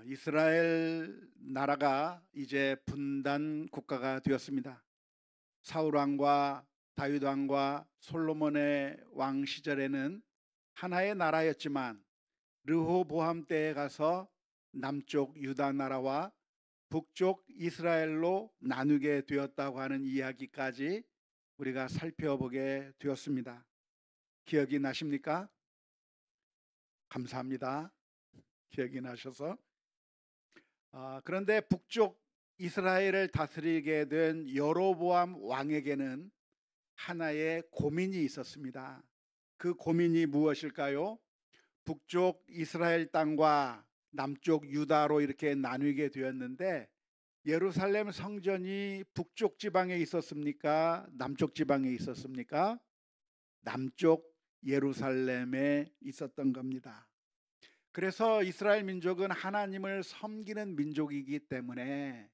이스라엘 나라가 이제 분단 국가가 되었습니다. 사울 왕과 다윗 왕과 솔로몬의 왕 시절에는 하나의 나라였지만 르호보암 때에 가서 남쪽 유다 나라와 북쪽 이스라엘로 나누게 되었다고 하는 이야기까지 우리가 살펴보게 되었습니다. 기억이 나십니까? 감사합니다. 기억이 나셔서. 그런데 북쪽 이스라엘을 다스리게 된 여로보암 왕에게는 하나의 고민이 있었습니다. 그 고민이 무엇일까요? 북쪽 이스라엘 땅과 남쪽 유다로 이렇게 나누게 되었는데 예루살렘 성전이 북쪽 지방에 있었습니까? 남쪽 지방에 있었습니까? 남쪽 예루살렘에 있었던 겁니다. 그래서 이스라엘 민족은 하나님을 섬기는 민족이기 때문에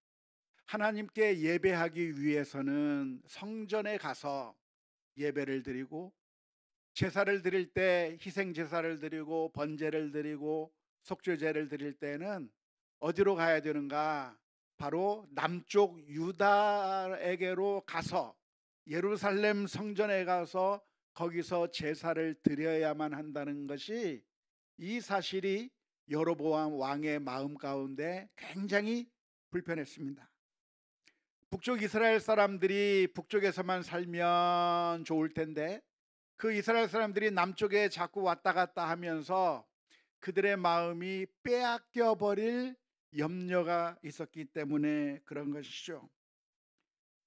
하나님께 예배하기 위해서는 성전에 가서 예배를 드리고 제사를 드릴 때 희생 제사를 드리고 번제를 드리고 속죄제를 드릴 때는 어디로 가야 되는가? 바로 남쪽 유다에게로 가서 예루살렘 성전에 가서 거기서 제사를 드려야만 한다는 것이, 이 사실이 여로보암 왕의 마음 가운데 굉장히 불편했습니다. 북쪽 이스라엘 사람들이 북쪽에서만 살면 좋을 텐데 그 이스라엘 사람들이 남쪽에 자꾸 왔다 갔다 하면서 그들의 마음이 빼앗겨 버릴 염려가 있었기 때문에 그런 것이죠.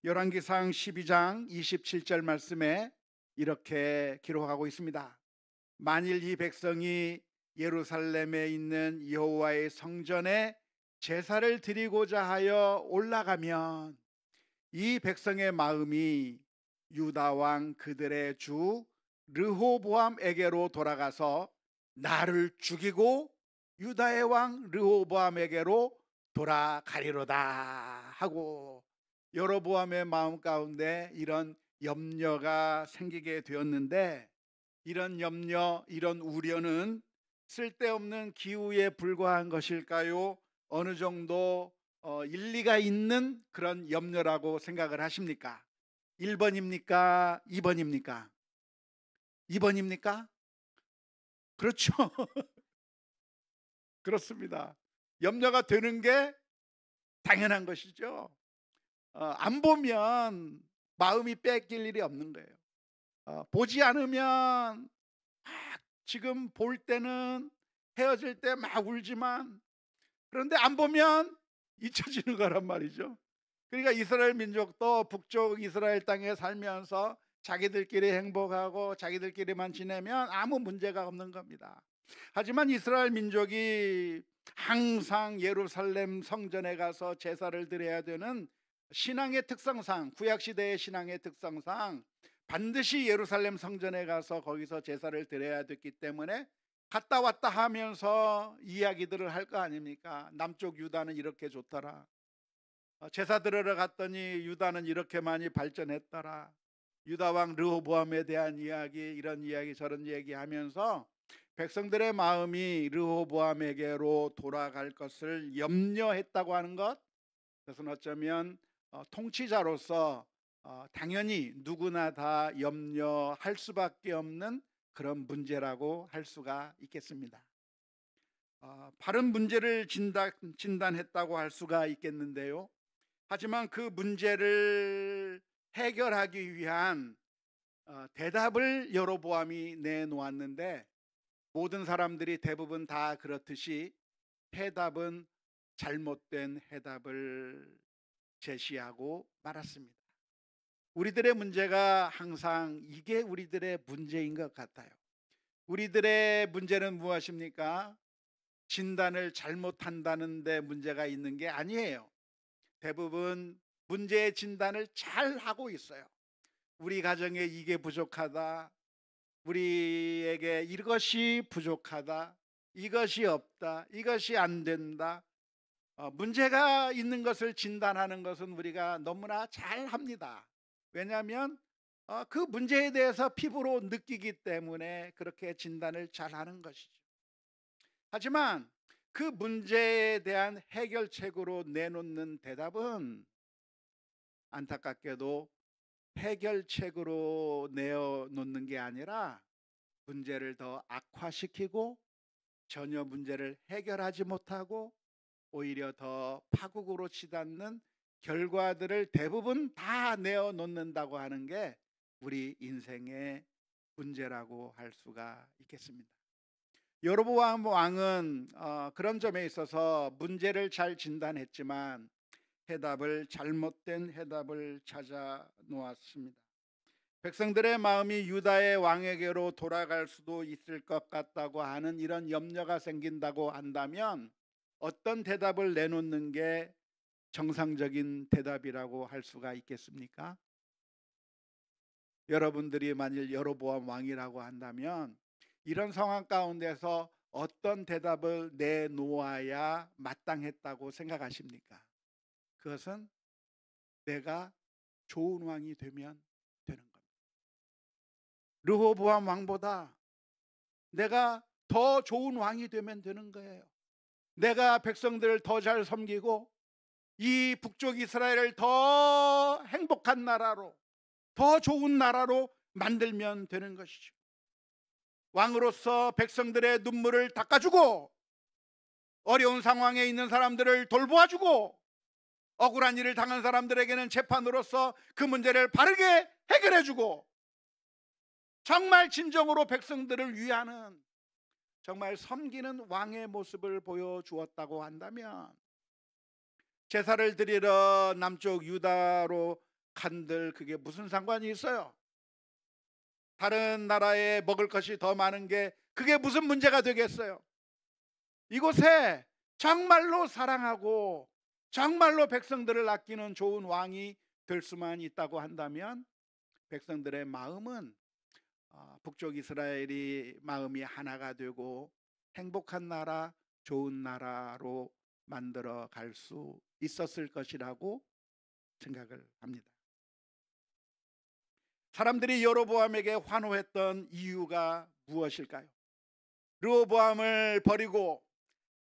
열왕기상 12장 27절 말씀에 이렇게 기록하고 있습니다. 만일 이 백성이 예루살렘에 있는 여호와의 성전에 제사를 드리고자 하여 올라가면 이 백성의 마음이 유다 왕 그들의 주 르호보암에게로 돌아가서 나를 죽이고 유다의 왕 르호보암에게로 돌아가리로다 하고, 여로보암의 마음 가운데 이런 염려가 생기게 되었는데, 이런 염려, 이런 우려는 쓸데없는 기우에 불과한 것일까요? 어느 정도 일리가 있는 그런 염려라고 생각을 하십니까? 1번입니까? 2번입니까? 2번입니까? 그렇죠. 그렇습니다. 염려가 되는 게 당연한 것이죠. 안 보면 마음이 뺏길 일이 없는 거예요. 보지 않으면 지금 볼 때는 헤어질 때 막 울지만, 그런데 안 보면 잊혀지는 거란 말이죠. 그러니까 이스라엘 민족도 북쪽 이스라엘 땅에 살면서 자기들끼리 행복하고 자기들끼리만 지내면 아무 문제가 없는 겁니다. 하지만 이스라엘 민족이 항상 예루살렘 성전에 가서 제사를 드려야 되는 신앙의 특성상, 구약시대의 신앙의 특성상 반드시 예루살렘 성전에 가서 거기서 제사를 드려야 됐기 때문에 갔다 왔다 하면서 이야기들을 할 거 아닙니까? 남쪽 유다는 이렇게 좋더라, 제사 드리러 갔더니 유다는 이렇게 많이 발전했더라, 유다 왕 르호보암에 대한 이야기, 이런 이야기 저런 얘기 하면서 백성들의 마음이 르호보암에게로 돌아갈 것을 염려했다고 하는 것, 그것은 어쩌면 통치자로서 당연히 누구나 다 염려할 수밖에 없는 그런 문제라고 할 수가 있겠습니다. 바른 문제를 진단했다고 할 수가 있겠는데요. 하지만 그 문제를 해결하기 위한 대답을 여로보암이 내놓았는데, 모든 사람들이 대부분 다 그렇듯이 해답은 잘못된 해답을 제시하고 말았습니다. 우리들의 문제가 항상 이게 우리들의 문제인 것 같아요. 우리들의 문제는 무엇입니까? 진단을 잘못한다는 데 문제가 있는 게 아니에요. 대부분 문제의 진단을 잘 하고 있어요. 우리 가정에 이게 부족하다, 우리에게 이것이 부족하다, 이것이 없다, 이것이 안 된다. 문제가 있는 것을 진단하는 것은 우리가 너무나 잘 합니다. 왜냐하면 그 문제에 대해서 피부로 느끼기 때문에 그렇게 진단을 잘 하는 것이죠. 하지만 그 문제에 대한 해결책으로 내놓는 대답은 안타깝게도 해결책으로 내어놓는 게 아니라 문제를 더 악화시키고 전혀 문제를 해결하지 못하고 오히려 더 파국으로 치닫는 결과들을 대부분 다 내어놓는다고 하는 게 우리 인생의 문제라고 할 수가 있겠습니다. 여로보암 왕은 그런 점에 있어서 문제를 잘 진단했지만 잘못된 해답을 찾아 놓았습니다. 백성들의 마음이 유다의 왕에게로 돌아갈 수도 있을 것 같다고 하는 이런 염려가 생긴다고 한다면 어떤 대답을 내놓는 게 정상적인 대답이라고 할 수가 있겠습니까? 여러분들이 만일 여로보암 왕이라고 한다면 이런 상황 가운데서 어떤 대답을 내놓아야 마땅했다고 생각하십니까? 그것은 내가 좋은 왕이 되면 되는 겁니다. 르호보암 왕보다 내가 더 좋은 왕이 되면 되는 거예요. 내가 백성들을 더 잘 섬기고 이 북쪽 이스라엘을 더 행복한 나라로, 더 좋은 나라로 만들면 되는 것이죠. 왕으로서 백성들의 눈물을 닦아주고 어려운 상황에 있는 사람들을 돌보아주고 억울한 일을 당한 사람들에게는 재판으로서 그 문제를 바르게 해결해주고 정말 진정으로 백성들을 위하는 정말 섬기는 왕의 모습을 보여주었다고 한다면 제사를 드리러 남쪽 유다로 간들 그게 무슨 상관이 있어요? 다른 나라에 먹을 것이 더 많은 게 그게 무슨 문제가 되겠어요? 이곳에 정말로 사랑하고 정말로 백성들을 아끼는 좋은 왕이 될 수만 있다고 한다면 백성들의 마음은 북쪽 이스라엘이 마음이 하나가 되고 행복한 나라, 좋은 나라로 만들어 갈 수 있었을 것이라고 생각을 합니다. 사람들이 여로보암에게 환호했던 이유가 무엇일까요? 르호보암을 버리고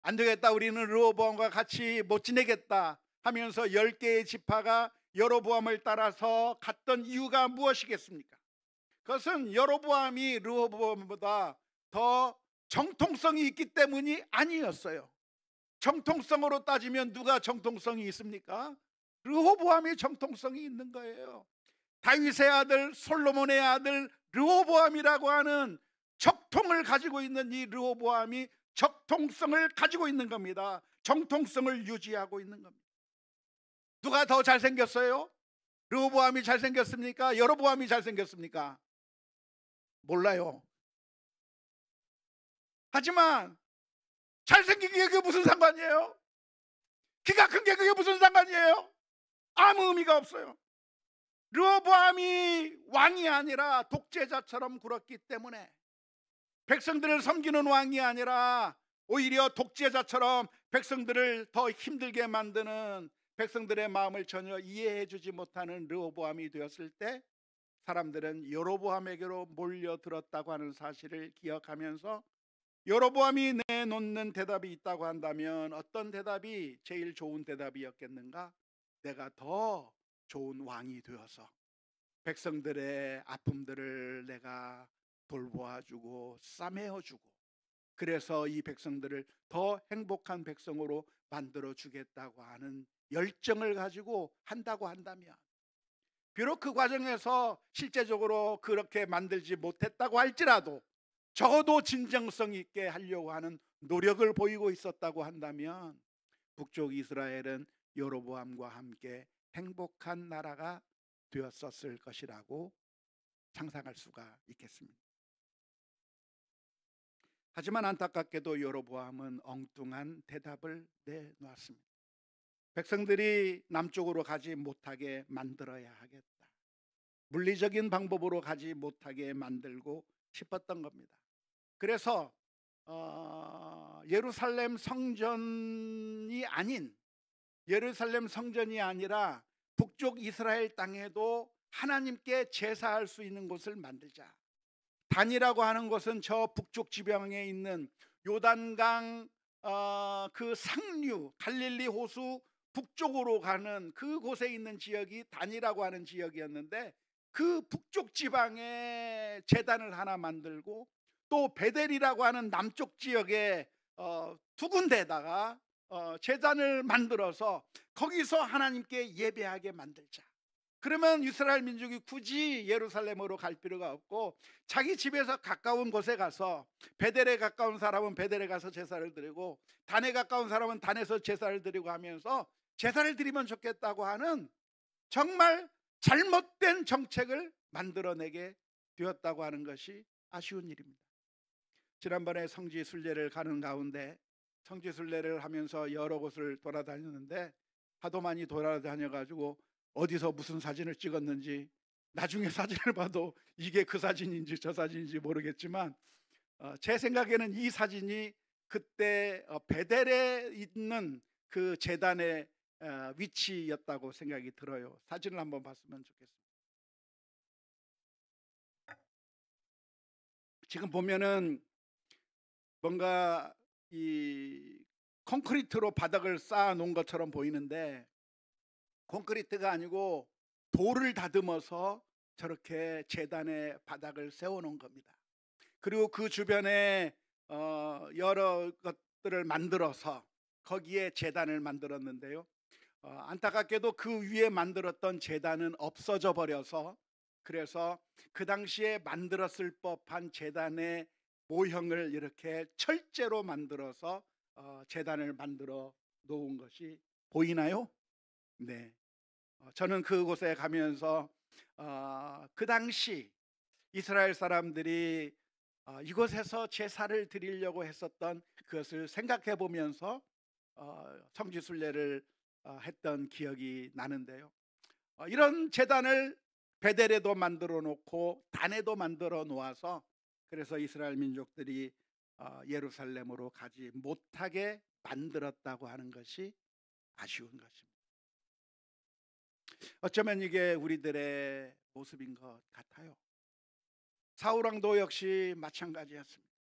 안 되겠다, 우리는 르호보암과 같이 못 지내겠다 하면서 10개의 지파가 여로보암을 따라서 갔던 이유가 무엇이겠습니까? 그것은 여로보암이 르호보암보다 더 정통성이 있기 때문이 아니었어요. 정통성으로 따지면 누가 정통성이 있습니까? 르호보암이 정통성이 있는 거예요. 다윗의 아들 솔로몬의 아들 르호보암이라고 하는 적통을 가지고 있는 이 르호보암이 적통성을 가지고 있는 겁니다. 정통성을 유지하고 있는 겁니다. 누가 더 잘생겼어요? 르호보암이 잘생겼습니까? 여로보암이 잘생겼습니까? 몰라요. 하지만 잘생긴 게 그게 무슨 상관이에요? 키가 큰 게 그게 무슨 상관이에요? 아무 의미가 없어요. 르호보암이 왕이 아니라 독재자처럼 굴었기 때문에 백성들을 섬기는 왕이 아니라 오히려 독재자처럼 백성들을 더 힘들게 만드는 백성들의 마음을 전혀 이해해 주지 못하는 르호보암이 되었을 때 사람들은 여로보암에게로 몰려들었다고 하는 사실을 기억하면서 여로보암이 내놓는 대답이 있다고 한다면 어떤 대답이 제일 좋은 대답이었겠는가? 내가 더 좋은 왕이 되어서 백성들의 아픔들을 내가 돌보아주고 싸매어주고 그래서 이 백성들을 더 행복한 백성으로 만들어 주겠다고 하는 열정을 가지고 한다고 한다면 비록 그 과정에서 실제적으로 그렇게 만들지 못했다고 할지라도 적어도 진정성 있게 하려고 하는 노력을 보이고 있었다고 한다면 북쪽 이스라엘은 여로보암과 함께 행복한 나라가 되었었을 것이라고 상상할 수가 있겠습니다. 하지만 안타깝게도 여로보암은 엉뚱한 대답을 내놓았습니다. 백성들이 남쪽으로 가지 못하게 만들어야 하겠다. 물리적인 방법으로 가지 못하게 만들고 싶었던 겁니다. 그래서 예루살렘 성전이 아니라 북쪽 이스라엘 땅에도 하나님께 제사할 수 있는 곳을 만들자. 단이라고 하는 것은 저 북쪽 지방에 있는 요단강 그 상류 갈릴리 호수 북쪽으로 가는 그곳에 있는 지역이 단이라고 하는 지역이었는데, 그 북쪽 지방에 제단을 하나 만들고, 또 베델이라고 하는 남쪽 지역에 두 군데에다가 제단을 만들어서 거기서 하나님께 예배하게 만들자. 그러면 이스라엘 민족이 굳이 예루살렘으로 갈 필요가 없고 자기 집에서 가까운 곳에 가서, 베델에 가까운 사람은 베델에 가서 제사를 드리고 단에 가까운 사람은 단에서 제사를 드리고 하면서 제사를 드리면 좋겠다고 하는 정말 잘못된 정책을 만들어내게 되었다고 하는 것이 아쉬운 일입니다. 지난번에 성지 순례를 가는 가운데 성지 순례를 하면서 여러 곳을 돌아다녔는데, 하도 많이 돌아다녀가지고 어디서 무슨 사진을 찍었는지 나중에 사진을 봐도 이게 그 사진인지 저 사진인지 모르겠지만, 제 생각에는 이 사진이 그때 베델에 있는 그 제단의 위치였다고 생각이 들어요. 사진을 한번 봤으면 좋겠습니다. 지금 보면은 뭔가 이 콘크리트로 바닥을 쌓아 놓은 것처럼 보이는데, 콘크리트가 아니고 돌을 다듬어서 저렇게 제단의 바닥을 세워 놓은 겁니다. 그리고 그 주변에 여러 것들을 만들어서 거기에 제단을 만들었는데요, 안타깝게도 그 위에 만들었던 제단은 없어져 버려서, 그래서 그 당시에 만들었을 법한 제단의 모형을 이렇게 철제로 만들어서 제단을 만들어 놓은 것이 보이나요? 네. 저는 그곳에 가면서 그 당시 이스라엘 사람들이 이곳에서 제사를 드리려고 했었던 그것을 생각해 보면서 성지 순례를 했던 기억이 나는데요, 이런 제단을 베델에도 만들어 놓고 단에도 만들어 놓아서, 그래서 이스라엘 민족들이 예루살렘으로 가지 못하게 만들었다고 하는 것이 아쉬운 것입니다. 어쩌면 이게 우리들의 모습인 것 같아요. 사울왕도 역시 마찬가지였습니다.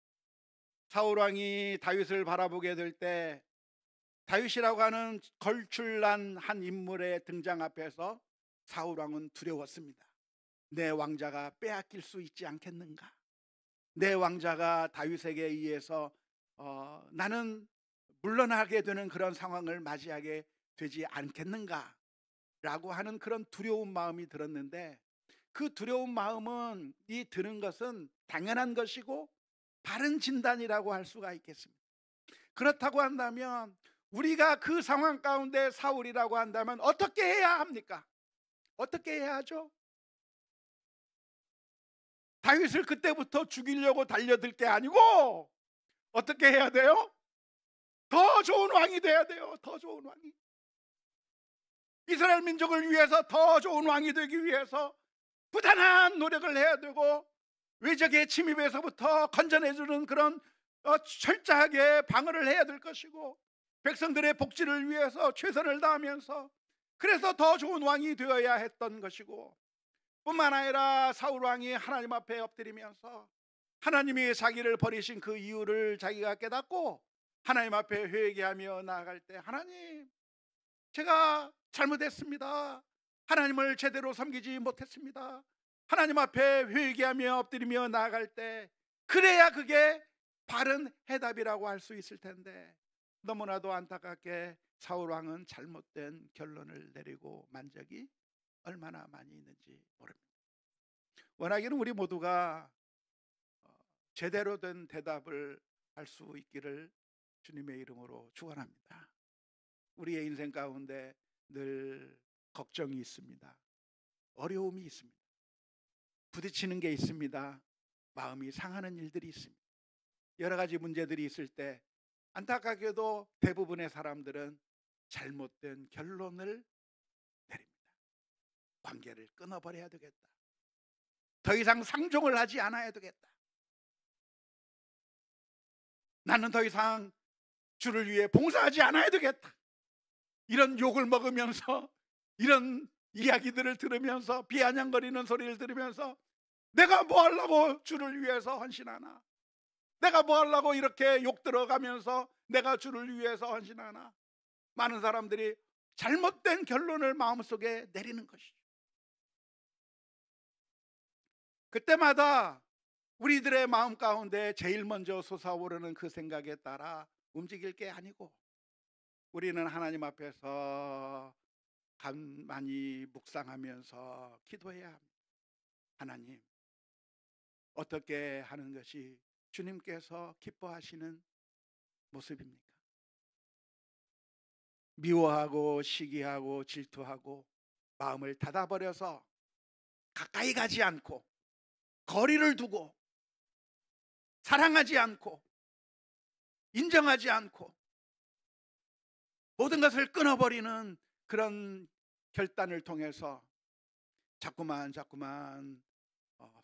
사울왕이 다윗을 바라보게 될 때, 다윗이라고 하는 걸출난 한 인물의 등장 앞에서 사울왕은 두려웠습니다. 내 왕자가 빼앗길 수 있지 않겠는가? 내 왕자가 다윗에게 의해서 나는 물러나게 되는 그런 상황을 맞이하게 되지 않겠는가? 라고 하는 그런 두려운 마음이 들었는데, 그 두려운 마음은 드는 것은 당연한 것이고 바른 진단이라고 할 수가 있겠습니다. 그렇다고 한다면 우리가 그 상황 가운데 사울이라고 한다면 어떻게 해야 합니까? 어떻게 해야 하죠? 다윗을 그때부터 죽이려고 달려들 게 아니고 어떻게 해야 돼요? 더 좋은 왕이 돼야 돼요. 더 좋은 왕이. 이스라엘 민족을 위해서 더 좋은 왕이 되기 위해서 부단한 노력을 해야 되고, 외적의 침입에서부터 건져내주는 그런 철저하게 방어를 해야 될 것이고, 백성들의 복지를 위해서 최선을 다하면서, 그래서 더 좋은 왕이 되어야 했던 것이고, 뿐만 아니라 사울 왕이 하나님 앞에 엎드리면서 하나님이 자기를 버리신 그 이유를 자기가 깨닫고 하나님 앞에 회개하며 나아갈 때, 하나님, 제가 잘못했습니다. 하나님을 제대로 섬기지 못했습니다. 하나님 앞에 회개하며 엎드리며 나아갈 때, 그래야 그게 바른 해답이라고 할 수 있을 텐데, 너무나도 안타깝게 사울 왕은 잘못된 결론을 내리고 만 적이 얼마나 많이 있는지 모릅니다. 원하기는 우리 모두가 제대로 된 대답을 할 수 있기를 주님의 이름으로 축원합니다. 우리의 인생 가운데 늘 걱정이 있습니다. 어려움이 있습니다. 부딪히는 게 있습니다. 마음이 상하는 일들이 있습니다. 여러 가지 문제들이 있을 때 안타깝게도 대부분의 사람들은 잘못된 결론을 내립니다. 관계를 끊어버려야 되겠다. 더 이상 상종을 하지 않아야 되겠다. 나는 더 이상 주를 위해 봉사하지 않아야 되겠다. 이런 욕을 먹으면서, 이런 이야기들을 들으면서, 비아냥거리는 소리를 들으면서 내가 뭐 하려고 주를 위해서 헌신하나? 내가 뭐 하려고 이렇게 욕 들어가면서 내가 주를 위해서 헌신하나? 많은 사람들이 잘못된 결론을 마음속에 내리는 것이죠. 그때마다 우리들의 마음 가운데 제일 먼저 솟아오르는 그 생각에 따라 움직일 게 아니고, 우리는 하나님 앞에서 가만히 묵상하면서 기도해야 합니다. 하나님, 어떻게 하는 것이 주님께서 기뻐하시는 모습입니까? 미워하고 시기하고 질투하고 마음을 닫아버려서 가까이 가지 않고 거리를 두고 사랑하지 않고 인정하지 않고 모든 것을 끊어버리는 그런 결단을 통해서 자꾸만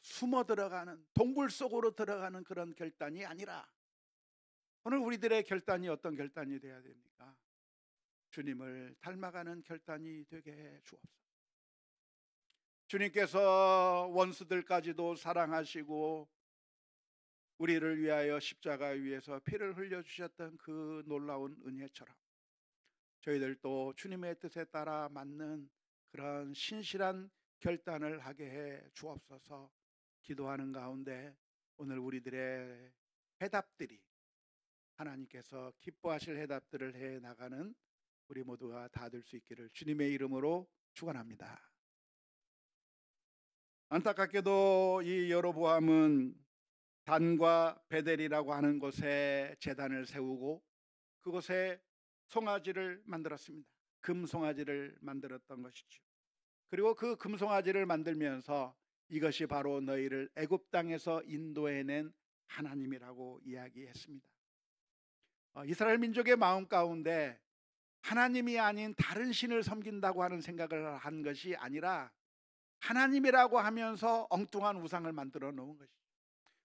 숨어 들어가는, 동굴 속으로 들어가는 그런 결단이 아니라, 오늘 우리들의 결단이 어떤 결단이 되어야 됩니까? 주님을 닮아가는 결단이 되게 해 주옵소서. 주님께서 원수들까지도 사랑하시고 우리를 위하여 십자가 위에서 피를 흘려주셨던 그 놀라운 은혜처럼 저희들도 주님의 뜻에 따라 맞는 그런 신실한 결단을 하게 해 주옵소서. 기도하는 가운데 오늘 우리들의 해답들이 하나님께서 기뻐하실 해답들을 해 나가는 우리 모두가 다 될 수 있기를 주님의 이름으로 축원합니다. 안타깝게도 이 여로보암은 단과 베델이라고 하는 곳에 제단을 세우고 그곳에 송아지를 만들었습니다. 금송아지를 만들었던 것이죠. 그리고 그 금송아지를 만들면서 이것이 바로 너희를 애굽 땅에서 인도해낸 하나님이라고 이야기했습니다. 이스라엘 민족의 마음 가운데 하나님이 아닌 다른 신을 섬긴다고 하는 생각을 한 것이 아니라 하나님이라고 하면서 엉뚱한 우상을 만들어 놓은 것이죠.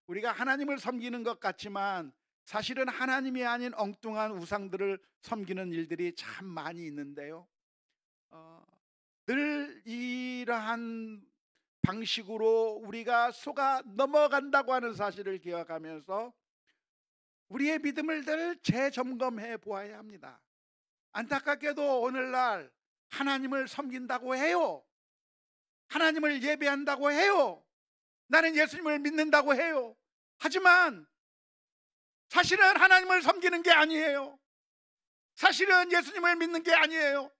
우리가 하나님을 섬기는 것 같지만 사실은 하나님이 아닌 엉뚱한 우상들을 섬기는 일들이 참 많이 있는데요, 늘 이러한 방식으로 우리가 속아 넘어간다고 하는 사실을 기억하면서 우리의 믿음을 늘 재점검해 보아야 합니다. 안타깝게도 오늘날 하나님을 섬긴다고 해요. 하나님을 예배한다고 해요. 나는 예수님을 믿는다고 해요. 하지만 사실은 하나님을 섬기는 게 아니에요. 사실은 예수님을 믿는 게 아니에요.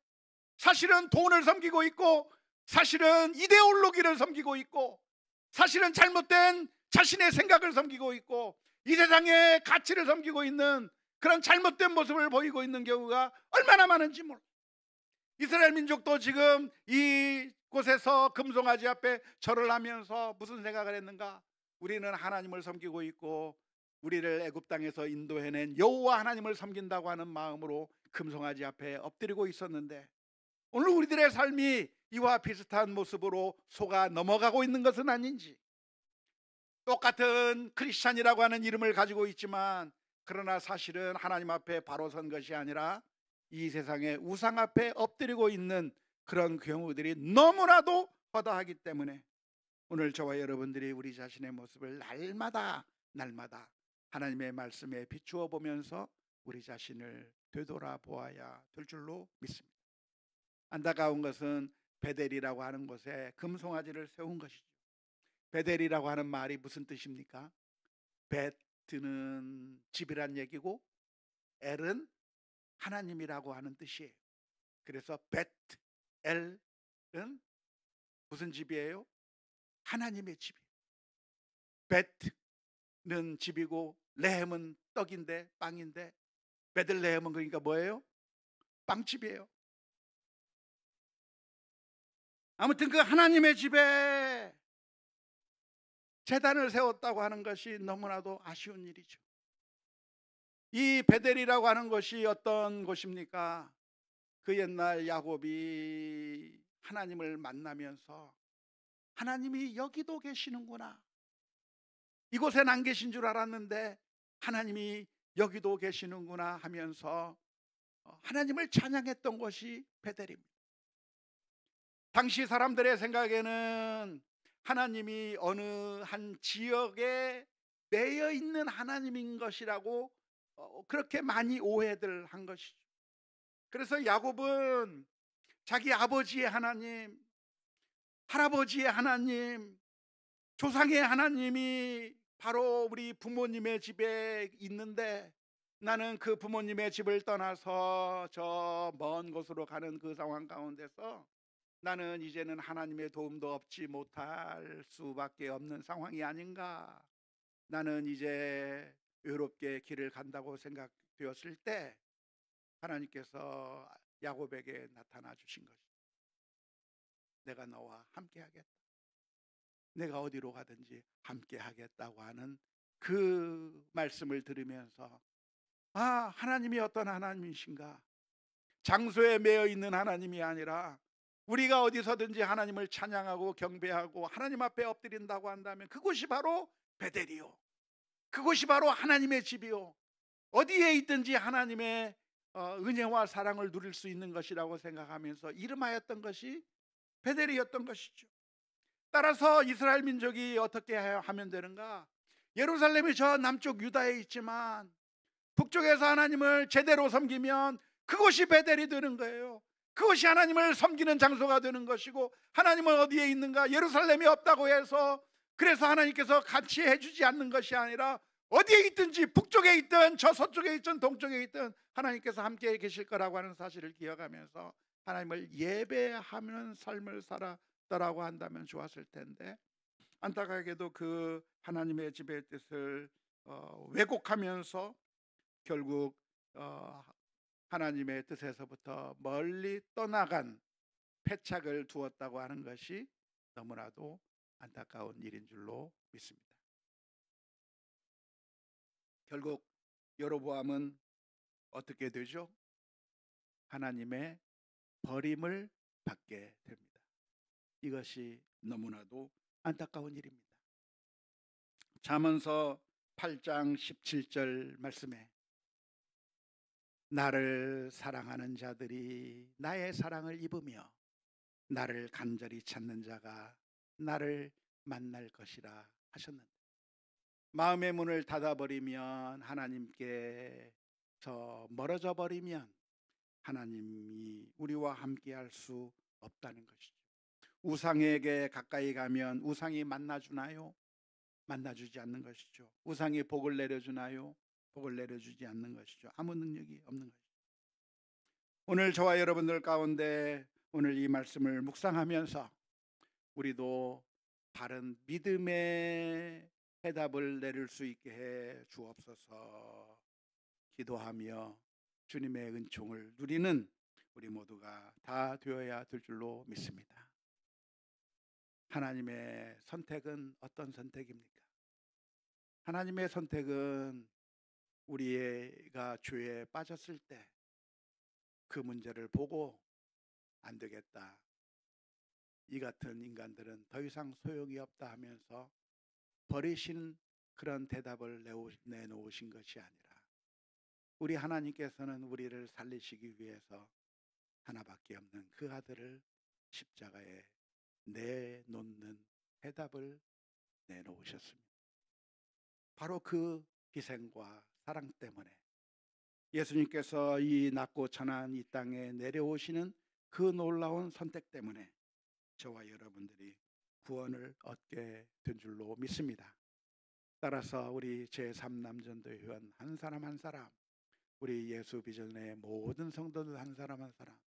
사실은 돈을 섬기고 있고, 사실은 이데올로기를 섬기고 있고, 사실은 잘못된 자신의 생각을 섬기고 있고, 이 세상의 가치를 섬기고 있는 그런 잘못된 모습을 보이고 있는 경우가 얼마나 많은지 몰라요. 이스라엘 민족도 지금 이곳에서 금송아지 앞에 절을 하면서 무슨 생각을 했는가? 우리는 하나님을 섬기고 있고 우리를 애굽 땅에서 인도해낸 여호와 하나님을 섬긴다고 하는 마음으로 금송아지 앞에 엎드리고 있었는데, 오늘 우리들의 삶이 이와 비슷한 모습으로 속아 넘어가고 있는 것은 아닌지, 똑같은 크리스찬이라고 하는 이름을 가지고 있지만 그러나 사실은 하나님 앞에 바로 선 것이 아니라 이 세상의 우상 앞에 엎드리고 있는 그런 경우들이 너무나도 허다하기 때문에 오늘 저와 여러분들이 우리 자신의 모습을 날마다 하나님의 말씀에 비추어 보면서 우리 자신을 되돌아보아야 될 줄로 믿습니다. 안타까운 것은 베델이라고 하는 곳에 금송아지를 세운 것이죠. 베델이라고 하는 말이 무슨 뜻입니까? 베트는 집이란 얘기고 엘은 하나님이라고 하는 뜻이에요. 그래서 벳엘은 무슨 집이에요? 하나님의 집이에요. 벳는 집이고 레헴은 떡인데, 빵인데, 베들레헴은 그러니까 뭐예요? 빵집이에요. 아무튼 그 하나님의 집에 제단을 세웠다고 하는 것이 너무나도 아쉬운 일이죠. 이 베델이라고 하는 곳이 어떤 곳입니까? 그 옛날 야곱이 하나님을 만나면서 하나님이 여기도 계시는구나, 이곳엔 안 계신 줄 알았는데 하나님이 여기도 계시는구나 하면서 하나님을 찬양했던 것이 베델입니다. 당시 사람들의 생각에는 하나님이 어느 한 지역에 매여 있는 하나님인 것이라고 그렇게 많이 오해들 한 것이죠. 그래서 야곱은 자기 아버지의 하나님, 할아버지의 하나님, 조상의 하나님이 바로 우리 부모님의 집에 있는데, 나는 그 부모님의 집을 떠나서 저 먼 곳으로 가는 그 상황 가운데서 나는 이제는 하나님의 도움도 얻지 못할 수밖에 없는 상황이 아닌가, 나는 이제 외롭게 길을 간다고 생각되었을 때 하나님께서 야곱에게 나타나 주신 것입니다. 내가 너와 함께 하겠다, 내가 어디로 가든지 함께 하겠다고 하는 그 말씀을 들으면서, 아, 하나님이 어떤 하나님이신가, 장소에 매여 있는 하나님이 아니라 우리가 어디서든지 하나님을 찬양하고 경배하고 하나님 앞에 엎드린다고 한다면 그곳이 바로 베델이요, 그곳이 바로 하나님의 집이요, 어디에 있든지 하나님의 은혜와 사랑을 누릴 수 있는 것이라고 생각하면서 이름하였던 것이 베델이었던 것이죠. 따라서 이스라엘 민족이 어떻게 하면 되는가? 예루살렘이 저 남쪽 유다에 있지만 북쪽에서 하나님을 제대로 섬기면 그곳이 베델이 되는 거예요. 그것이 하나님을 섬기는 장소가 되는 것이고, 하나님은 어디에 있는가? 예루살렘이 없다고 해서 그래서 하나님께서 같이 해주지 않는 것이 아니라 어디에 있든지, 북쪽에 있든 저 서쪽에 있든 동쪽에 있든 하나님께서 함께 계실 거라고 하는 사실을 기억하면서 하나님을 예배하는 삶을 살았다라고 한다면 좋았을 텐데, 안타깝게도 그 하나님의 집의 뜻을 왜곡하면서 결국 하나님의 뜻에서부터 멀리 떠나간 패착을 두었다고 하는 것이 너무나도 안타까운 일인 줄로 믿습니다. 결국 여로보암은 어떻게 되죠? 하나님의 버림을 받게 됩니다. 이것이 너무나도 안타까운 일입니다. 잠언서 8장 17절 말씀에 나를 사랑하는 자들이 나의 사랑을 입으며 나를 간절히 찾는 자가 나를 만날 것이라 하셨는데, 마음의 문을 닫아버리면, 하나님께서 멀어져 버리면 하나님이 우리와 함께 할 수 없다는 것이죠. 우상에게 가까이 가면 우상이 만나주나요? 만나주지 않는 것이죠. 우상이 복을 내려주나요? 복을 내려주지 않는 것이죠. 아무 능력이 없는 것이죠. 오늘 저와 여러분들 가운데 오늘 이 말씀을 묵상하면서 우리도 바른 믿음의 해답을 내릴 수 있게 해 주옵소서. 기도하며 주님의 은총을 누리는 우리 모두가 다 되어야 될 줄로 믿습니다. 하나님의 선택은 어떤 선택입니까? 하나님의 선택은 우리가 죄에 빠졌을 때 그 문제를 보고 안 되겠다, 이 같은 인간들은 더 이상 소용이 없다 하면서 버리신 그런 대답을 내놓으신 것이 아니라, 우리 하나님께서는 우리를 살리시기 위해서 하나밖에 없는 그 아들을 십자가에 내놓는 해답을 내놓으셨습니다. 바로 그 희생과 사랑 때문에 예수님께서 이 낮고 천한 이 땅에 내려오시는 그 놀라운 선택 때문에 저와 여러분들이 구원을 얻게 된 줄로 믿습니다. 따라서 우리 제3남전도 회원 한 사람 한 사람, 우리 예수 비전의 모든 성도들 한 사람 한 사람,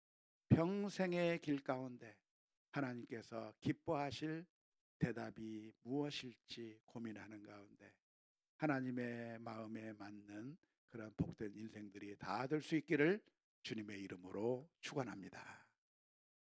평생의 길 가운데 하나님께서 기뻐하실 대답이 무엇일지 고민하는 가운데 하나님의 마음에 맞는 그런 복된 인생들이 다 될 수 있기를 주님의 이름으로 축원합니다.